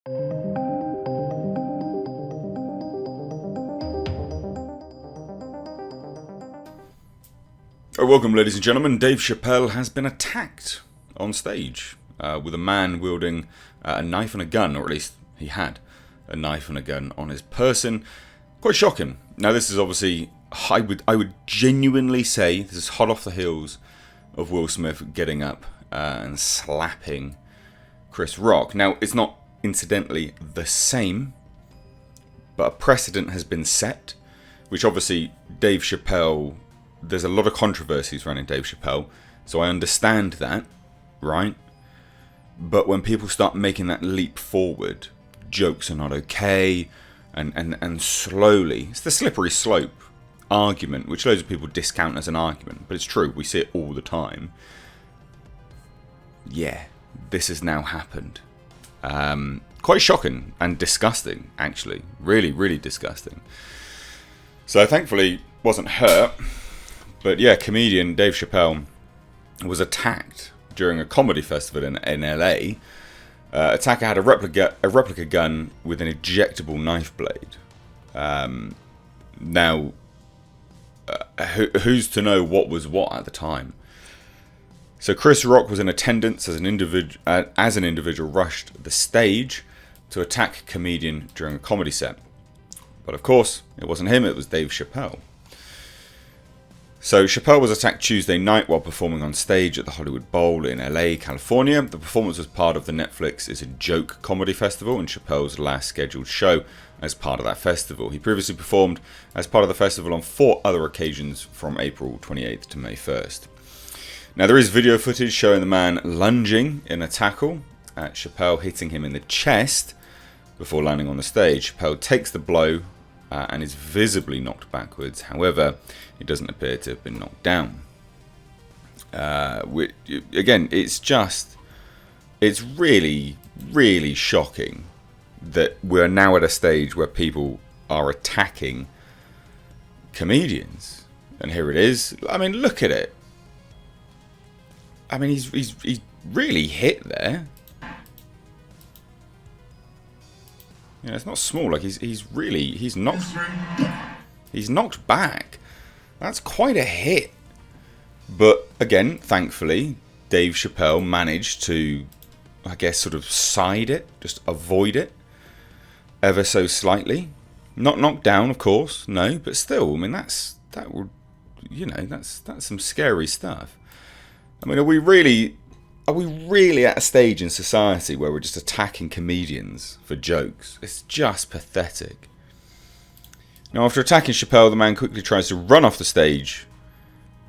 Welcome, ladies and gentlemen. Dave Chappelle has been attacked on stage with a man wielding a knife and a gun, or at least he had a knife and a gun on his person. Quite shocking. Now, this is obviously, I would genuinely say, this is hot off the heels of Will Smith getting up and slapping Chris Rock. Now, it's not incidentally the same, but a precedent has been set, which obviously Dave Chappelle, there's a lot of controversies surrounding Dave Chappelle, so I understand that, right? But when people start making that leap forward, jokes are not okay, and slowly, it's the slippery slope argument, which loads of people discount as an argument, but it's true, we see it all the time. Yeah, this has now happened. Quite shocking and disgusting, actually. Really, really disgusting. So thankfully, wasn't hurt. But yeah, comedian Dave Chappelle was attacked during a comedy festival in LA. Attacker had a replica gun with an ejectable knife blade. Now, who's to know what was what at the time? So Chris Rock was in attendance as an individual rushed the stage to attack comedian during a comedy set. But of course, it wasn't him, it was Dave Chappelle. So Chappelle was attacked Tuesday night while performing on stage at the Hollywood Bowl in LA, California. The performance was part of the Netflix Is a Joke comedy festival and Chappelle's last scheduled show as part of that festival. He previously performed as part of the festival on 4 other occasions from April 28th to May 1st. Now, there is video footage showing the man lunging in a tackle at Chappelle, hitting him in the chest before landing on the stage. Chappelle takes the blow and is visibly knocked backwards. However, he doesn't appear to have been knocked down. Again, it's really, really shocking that we're now at a stage where people are attacking comedians. And here it is. I mean, look at it. I mean, he's really hit there. Yeah, it's not small. Like he's knocked back. That's quite a hit. But again, thankfully, Dave Chappelle managed to, I guess, sort of side it, just avoid it, ever so slightly. Not knocked down, of course, no, but still, I mean, that's some scary stuff. I mean, are we really at a stage in society where we're just attacking comedians for jokes? It's just pathetic. Now, after attacking Chappelle, the man quickly tries to run off the stage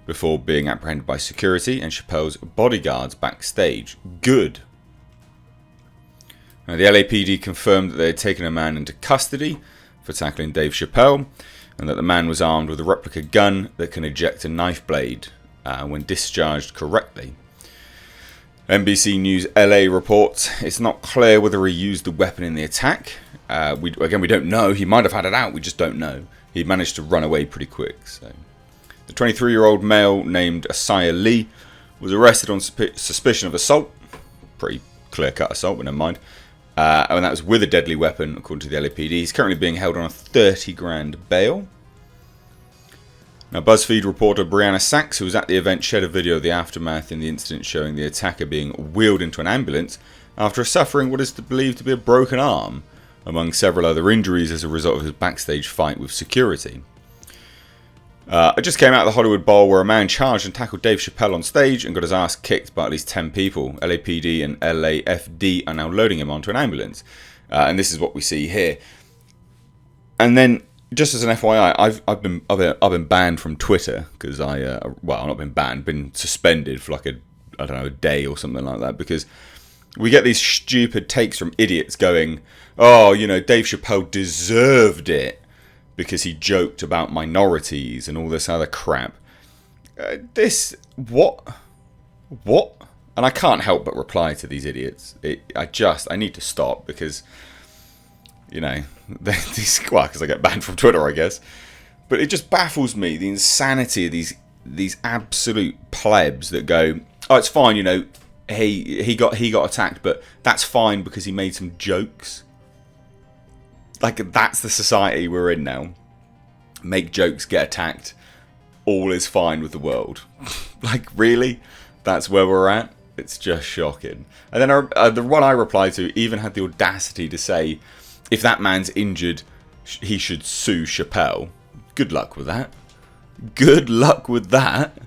before being apprehended by security and Chappelle's bodyguards backstage. Good. Now, the LAPD confirmed that they had taken a man into custody for tackling Dave Chappelle and that the man was armed with a replica gun that can eject a knife blade when discharged correctly. NBC News LA reports it's not clear whether he used the weapon in the attack. We don't know. He might have had it out. We just don't know. He managed to run away pretty quick. So, the 23-year-old male named Asaya Lee was arrested on suspicion of assault. Pretty clear-cut assault, but never mind. And that was with a deadly weapon, according to the LAPD. He's currently being held on a $30,000 bail. Now, BuzzFeed reporter Brianna Sachs, who was at the event, shared a video of the aftermath in the incident showing the attacker being wheeled into an ambulance after suffering what is believed to be a broken arm, among several other injuries as a result of his backstage fight with security. I just came out of the Hollywood Bowl where a man charged and tackled Dave Chappelle on stage and got his ass kicked by at least 10 people. LAPD and LAFD are now loading him onto an ambulance. And this is what we see here. And then, just as an FYI, I've been banned from Twitter because I've not been banned, been suspended for like a day or something like that, because we get these stupid takes from idiots going, oh, Dave Chappelle deserved it because he joked about minorities and all this other crap. What? And I can't help but reply to these idiots. I need to stop because, because I get banned from Twitter, I guess. But it just baffles me, the insanity of these absolute plebs that go, oh, it's fine, he got attacked, but that's fine because he made some jokes. Like, that's the society we're in now. Make jokes, get attacked. All is fine with the world. Like, really? That's where we're at? It's just shocking. And then the one I replied to even had the audacity to say, if that man's injured, he should sue Chappelle. Good luck with that. Good luck with that.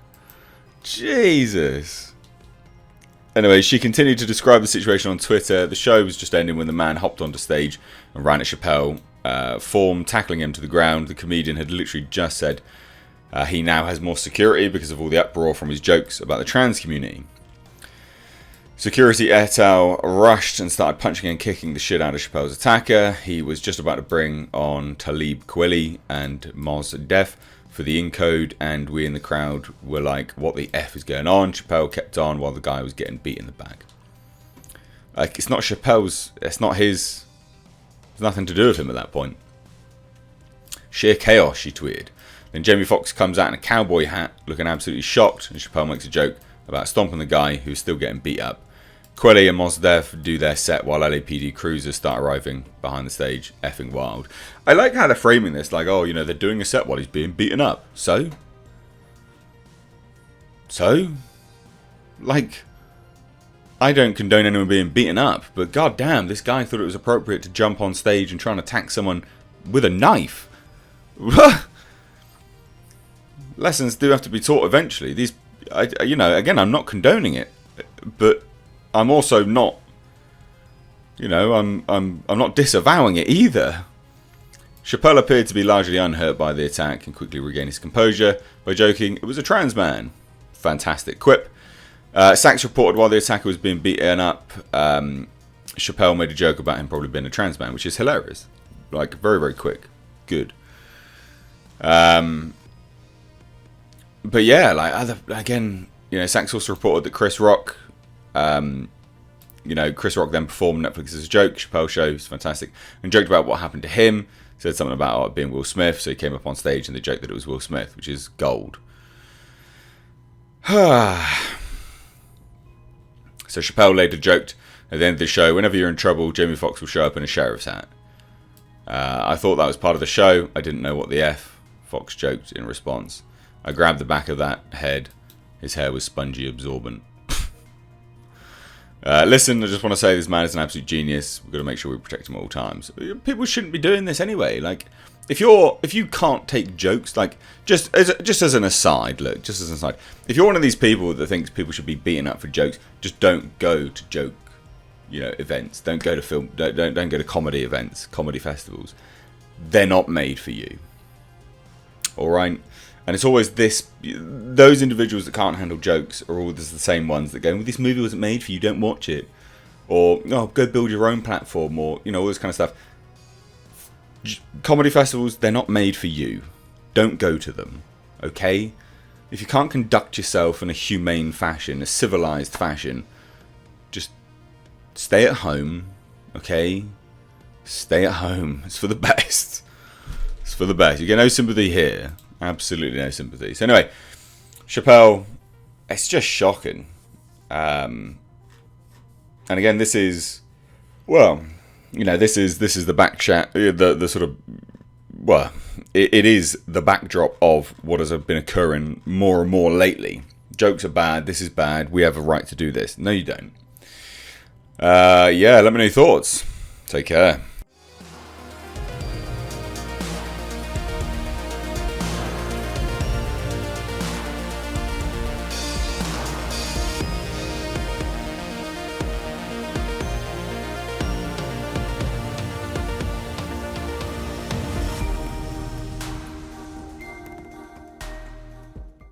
Jesus. Anyway, she continued to describe the situation on Twitter. The show was just ending when the man hopped onto stage and ran at Chappelle, form, tackling him to the ground. The comedian had literally just said he now has more security because of all the uproar from his jokes about the trans community. Security et al. Rushed and started punching and kicking the shit out of Chappelle's attacker. He was just about to bring on Talib Kweli and Mos Def for the encode, and we in the crowd were like, what the F is going on? Chappelle kept on while the guy was getting beat in the back. Like, it's not Chappelle's, it's not his, there's nothing to do with him at that point. Sheer chaos, she tweeted. Then Jamie Foxx comes out in a cowboy hat, looking absolutely shocked, and Chappelle makes a joke about stomping the guy who's still getting beat up. Kweli and Mos Def do their set while LAPD cruisers start arriving behind the stage. Effing wild. I like how they're framing this, like, oh, you know, they're doing a set while he's being beaten up. So? Like, I don't condone anyone being beaten up, but goddamn, this guy thought it was appropriate to jump on stage and try and attack someone with a knife. Lessons do have to be taught eventually. These, you know, again, I'm not condoning it, but I'm also not, you know, I'm not disavowing it either. Chappelle appeared to be largely unhurt by the attack and quickly regained his composure by joking it was a trans man. Fantastic quip. Sachs reported while the attacker was being beaten up, Chappelle made a joke about him probably being a trans man, which is hilarious. Like, very, very quick. Good. But yeah, like, again, you know, Sachs also reported that Chris Rock, you know, Chris Rock then performed Netflix's joke, Chappelle Show, it's fantastic, and joked about what happened to him. Said something about it being Will Smith, so he came up on stage and they joked that it was Will Smith, which is gold. So Chappelle later joked at the end of the show, whenever you're in trouble, Jamie Foxx will show up in a sheriff's hat. I thought that was part of the show. I didn't know what the F. Fox joked in response. I grabbed the back of that head. His hair was spongy, absorbent. Listen, I just want to say this man is an absolute genius. We've got to make sure we protect him at all times. People shouldn't be doing this anyway. Like, if you can't take jokes, like, just as an aside, look, just as an aside, if you're one of these people that thinks people should be beaten up for jokes, just don't go to joke, you know, events. Don't go to film. Don't go to comedy events, comedy festivals. They're not made for you. All right. And it's always those individuals that can't handle jokes are always the same ones that go, well, this movie wasn't made for you, don't watch it. Or, oh, go build your own platform, or, you know, all this kind of stuff. Comedy festivals, they're not made for you. Don't go to them, okay? If you can't conduct yourself in a humane fashion, a civilized fashion, just stay at home, okay? Stay at home. It's for the best. It's for the best. You get no sympathy here. Absolutely no sympathy. So anyway, Chappelle, it's just shocking. And again, this is, well, you know, this is the back chat, the sort of, well, it is the backdrop of what has been occurring more and more lately. Jokes are bad. This is bad. We have a right to do this. No, you don't. Yeah, let me know your thoughts. Take care.